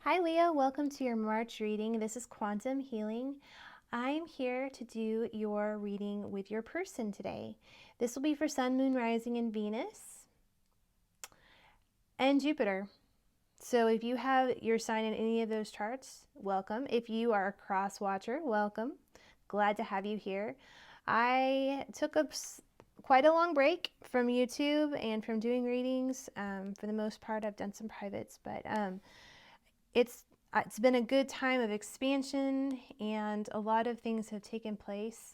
Hi Leo, welcome to your March reading. This is Quantum Healing. I'm here to do your reading with your person today. This will be for Sun, Moon, Rising, and Venus, and Jupiter. So if you have your sign in any of those charts, welcome. If you are a cross watcher, welcome. Glad to have you here. I took quite a long break from YouTube and from doing readings. For the most part, I've done some privates, but it's been a good time of expansion, and a lot of things have taken place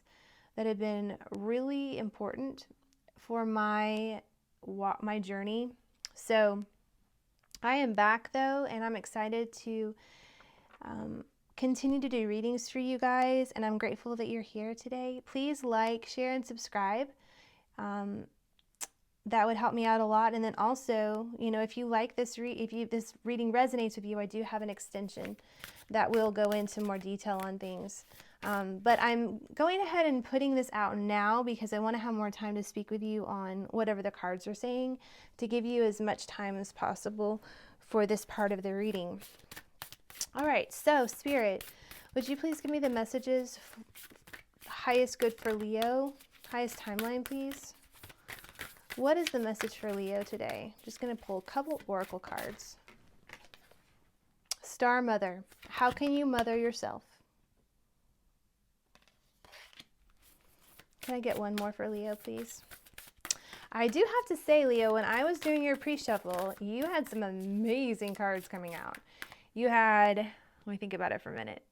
that have been really important for my journey. So I am back though, and I'm excited to continue to do readings for you guys, and I'm grateful that you're here today. Please like, share, and subscribe. That would help me out a lot. And then also, if you like this this reading resonates with you, I do have an extension that will go into more detail on things. But I'm going ahead and putting this out now because I want to have more time to speak with you on whatever the cards are saying, to give you as much time as possible for this part of the reading. All right, so Spirit, would you please give me the messages? Highest good for Leo, highest timeline, please. What is the message for Leo today? I'm just going to pull a couple oracle cards. Star Mother, how can you mother yourself? Can I get one more for Leo, please? I do have to say, Leo, when I was doing your pre-shuffle, you had some amazing cards coming out. You had, let me think about it for a minute.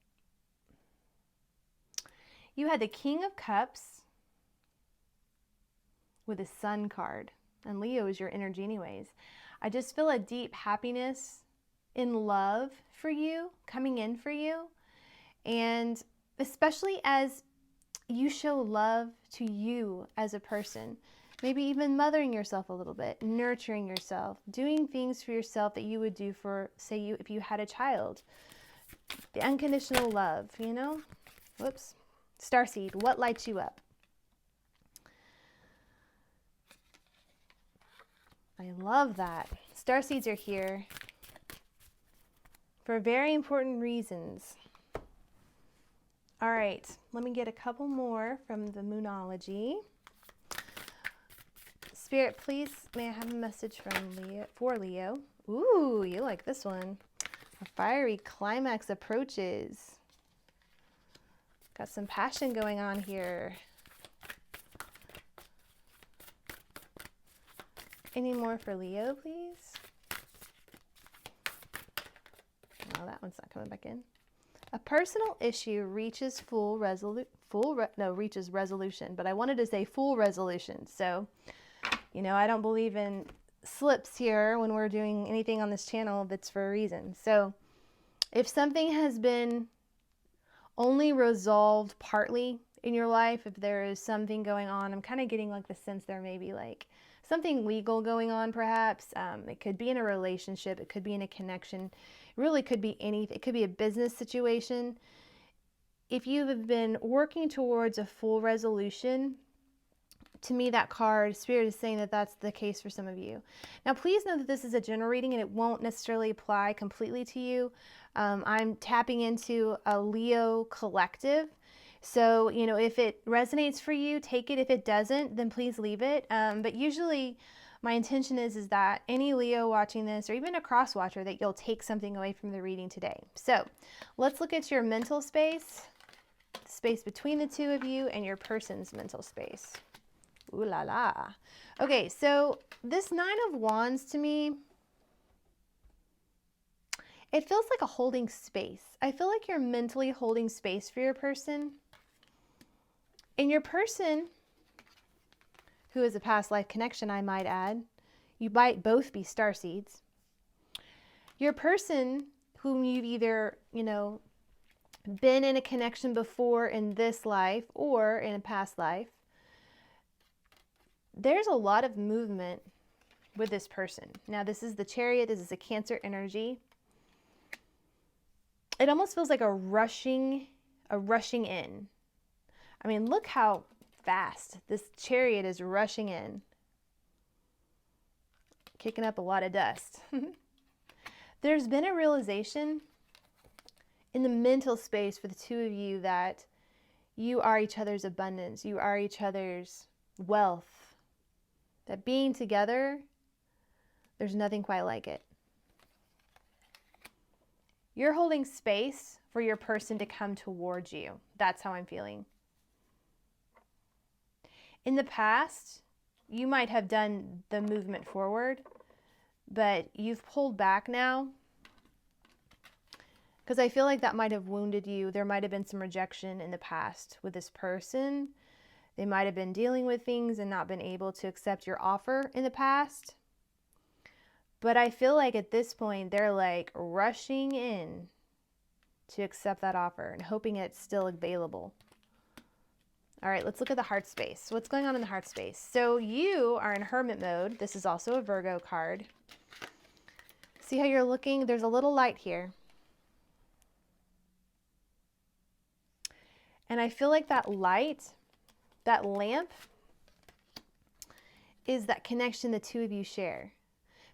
You had the King of Cups with a Sun card, and Leo is your energy anyways. I just feel a deep happiness in love for you, coming in for you, and especially as you show love to you as a person, maybe even mothering yourself a little bit, nurturing yourself, doing things for yourself that you would do for, say, if you had a child. The unconditional love, Whoops. Starseed, what lights you up? I love that. Starseeds are here for very important reasons. All right, let me get a couple more from the Moonology. Spirit, please, may I have a message for Leo? Ooh, you like this one. A fiery climax approaches. Got some passion going on here. Any more for Leo, please? Oh, that one's not coming back in. A personal issue reaches reaches resolution, but I wanted to say full resolution. So, I don't believe in slips here when we're doing anything on this channel that's for a reason. So, if something has been only resolved partly in your life, if there is something going on, I'm kind of getting like the sense there may be like something legal going on, perhaps. It could be in a relationship. It could be in a connection. It really could be anything. It could be a business situation. If you have been working towards a full resolution, to me, that card, Spirit is saying that that's the case for some of you. Now, please know that this is a general reading and it won't necessarily apply completely to you. I'm tapping into a Leo collective. So, if it resonates for you, take it. If it doesn't, then please leave it. But usually my intention is that any Leo watching this, or even a cross watcher, that you'll take something away from the reading today. So let's look at your mental space, space between the two of you, and your person's mental space. Ooh la la. Okay, so this Nine of Wands to me, it feels like a holding space. I feel like you're mentally holding space for your person. And your person, who is a past life connection, I might add, you might both be starseeds. Your person whom you've either, been in a connection before in this life or in a past life, there's a lot of movement with this person. Now, this is the Chariot. This is a Cancer energy. It almost feels like a rushing in. I mean, look how fast this Chariot is rushing in. Kicking up a lot of dust. There's been a realization in the mental space for the two of you that you are each other's abundance, you are each other's wealth, that being together, there's nothing quite like it. You're holding space for your person to come towards you. That's how I'm feeling. In the past, you might have done the movement forward, but you've pulled back now because I feel like that might have wounded you. There might have been some rejection in the past with this person. They might have been dealing with things and not been able to accept your offer in the past. But I feel like at this point, they're like rushing in to accept that offer and hoping it's still available. All right, let's look at the heart space. What's going on in the heart space? So you are in hermit mode. This is also a Virgo card. See how you're looking? There's a little light here. And I feel like that light, that lamp, is that connection the two of you share.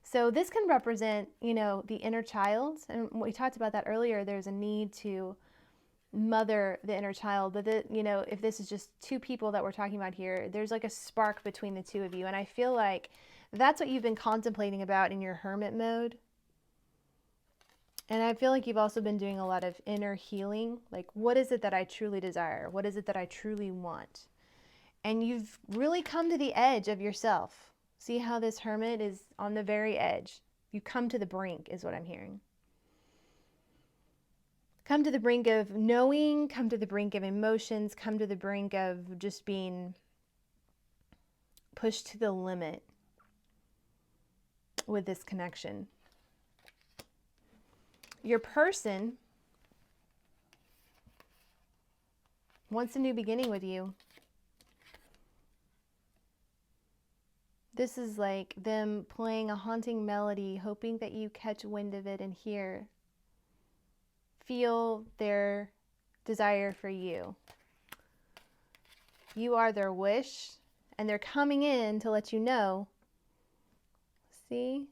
So this can represent, the inner child. And we talked about that earlier. There's a need to mother the inner child. But, if this is just two people that we're talking about here, there's like a spark between the two of you. And I feel like that's what you've been contemplating about in your hermit mode. And I feel like you've also been doing a lot of inner healing. Like, what is it that I truly desire? What is it that I truly want? And you've really come to the edge of yourself. See how this hermit is on the very edge? You come to the brink is what I'm hearing. Come to the brink of knowing, come to the brink of emotions, come to the brink of just being pushed to the limit with this connection. Your person wants a new beginning with you. This is like them playing a haunting melody, hoping that you catch wind of it and feel their desire for you. You are their wish, and they're coming in to let you know, see,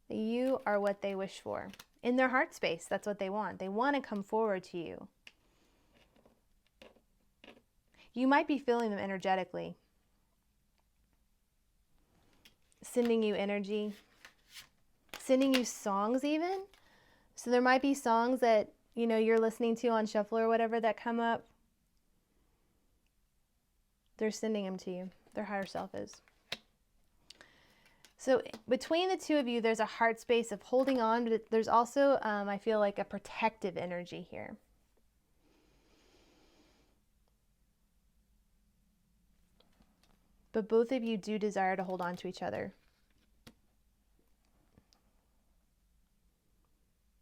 that you are what they wish for. In their heart space, that's what they want. They want to come forward to you. You might be feeling them energetically. Sending you energy, sending you songs even. So there might be songs that, you're listening to on shuffle or whatever that come up. They're sending them to you. Their higher self is. So between the two of you, there's a heart space of holding on, but there's also, I feel like a protective energy here. But both of you do desire to hold on to each other.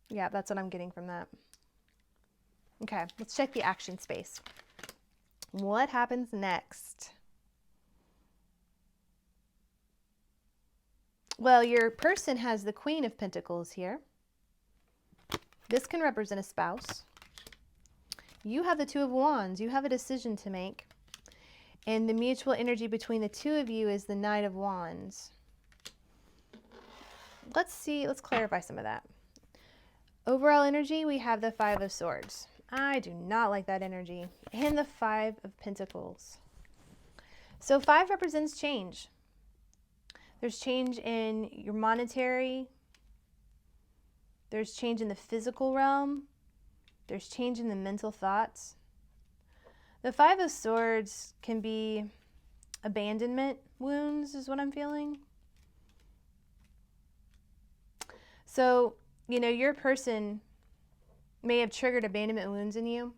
Yeah, that's what I'm getting from that. Okay, let's check the action space. What happens next? Well, your person has the Queen of Pentacles here. This can represent a spouse. You have the Two of Wands. You have a decision to make. And the mutual energy between the two of you is the Knight of Wands. Let's clarify some of that. Overall energy, we have the Five of Swords. I do not like that energy. And the Five of Pentacles. So 5 represents change. There's change in your monetary. There's change in the physical realm. There's change in the mental thoughts. The Five of Swords can be abandonment wounds is what I'm feeling. So, your person may have triggered abandonment wounds in you.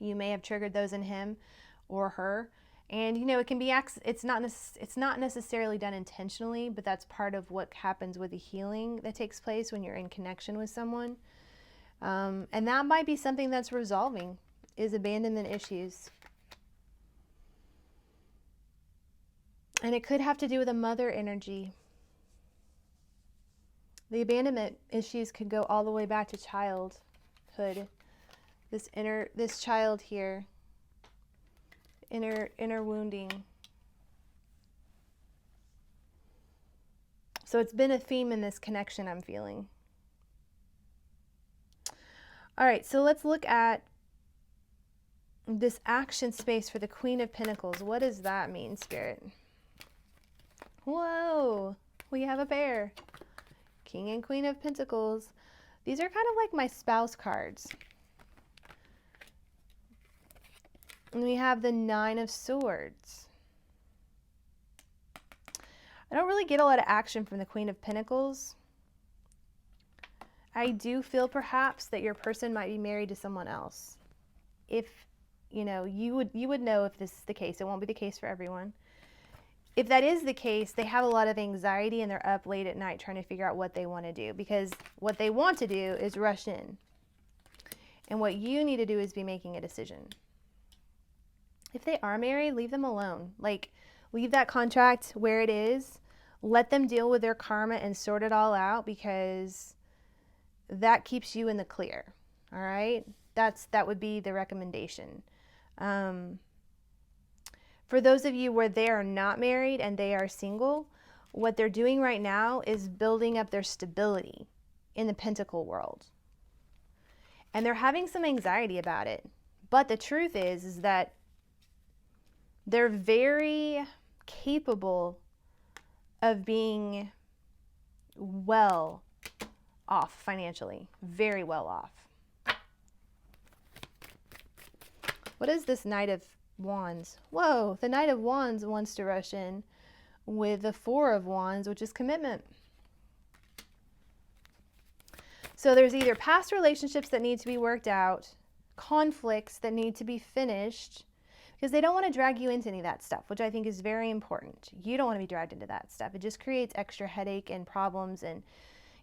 You may have triggered those in him or her. And, it can be, it's not necessarily done intentionally, but that's part of what happens with the healing that takes place when you're in connection with someone. And that might be something that's resolving. Is abandonment issues. And it could have to do with a mother energy. The abandonment issues could go all the way back to childhood. This child here, inner wounding. So it's been a theme in this connection I'm feeling. All right, so let's look at this action space for the Queen of Pentacles. What does that mean, Spirit? Whoa, we have a pair. King and Queen of Pentacles. These are kind of like my spouse cards. And we have the Nine of Swords. I don't really get a lot of action from the Queen of Pentacles. I do feel perhaps that your person might be married to someone else. If, you know, you would know if this is the case. It won't be the case for everyone. If that is the case, they have a lot of anxiety and they're up late at night trying to figure out what they want to do, because what they want to do is rush in. And what you need to do is be making a decision. If they are married, leave them alone. Like, leave that contract where it is. Let them deal with their karma and sort it all out, because that keeps you in the clear. All right? That would be the recommendation. For those of you where they are not married and they are single, what they're doing right now is building up their stability in the Pentacle world. And they're having some anxiety about it. But the truth is that they're very capable of being well off financially. Very well off. What is this Knight of Wands? Whoa, the Knight of Wands wants to rush in with the Four of Wands, which is commitment. So there's either past relationships that need to be worked out, conflicts that need to be finished, because they don't want to drag you into any of that stuff, which I think is very important. You don't want to be dragged into that stuff. It just creates extra headache and problems. And,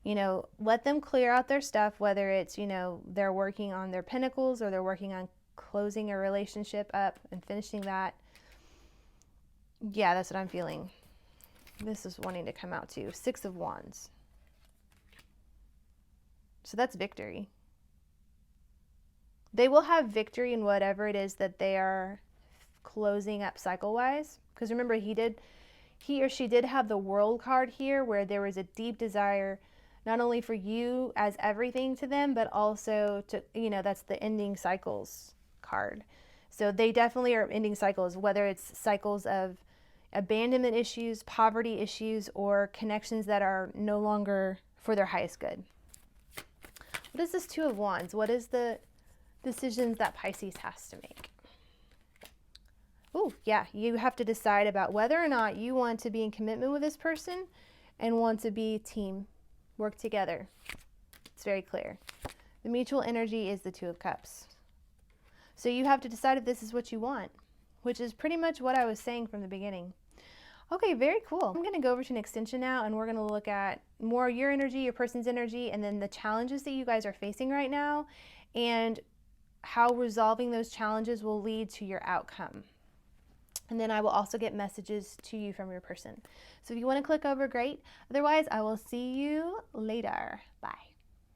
you know, let them clear out their stuff, whether it's, you know, they're working on their pentacles or they're working on closing a relationship up and finishing that. Yeah, that's what I'm feeling. This is wanting to come out too. Six of Wands. So that's victory. They will have victory in whatever it is that they are closing up cycle-wise. Because remember, he or she did have the World card here, where there was a deep desire not only for you as everything to them, but also to, you know, that's the ending cycles card. So they definitely are ending cycles, whether it's cycles of abandonment issues, poverty issues, or connections that are no longer for their highest good. What is this Two of Wands? What is the decisions that Pisces has to make? Oh, yeah, you have to decide about whether or not you want to be in commitment with this person and want to be team, work together. It's very clear. The mutual energy is the Two of Cups. So you have to decide if this is what you want, which is pretty much what I was saying from the beginning. Okay, very cool. I'm going to go over to an extension now, and we're going to look at more your energy, your person's energy, and then the challenges that you guys are facing right now, and how resolving those challenges will lead to your outcome. And then I will also get messages to you from your person. So if you want to click over, great. Otherwise, I will see you later. Bye.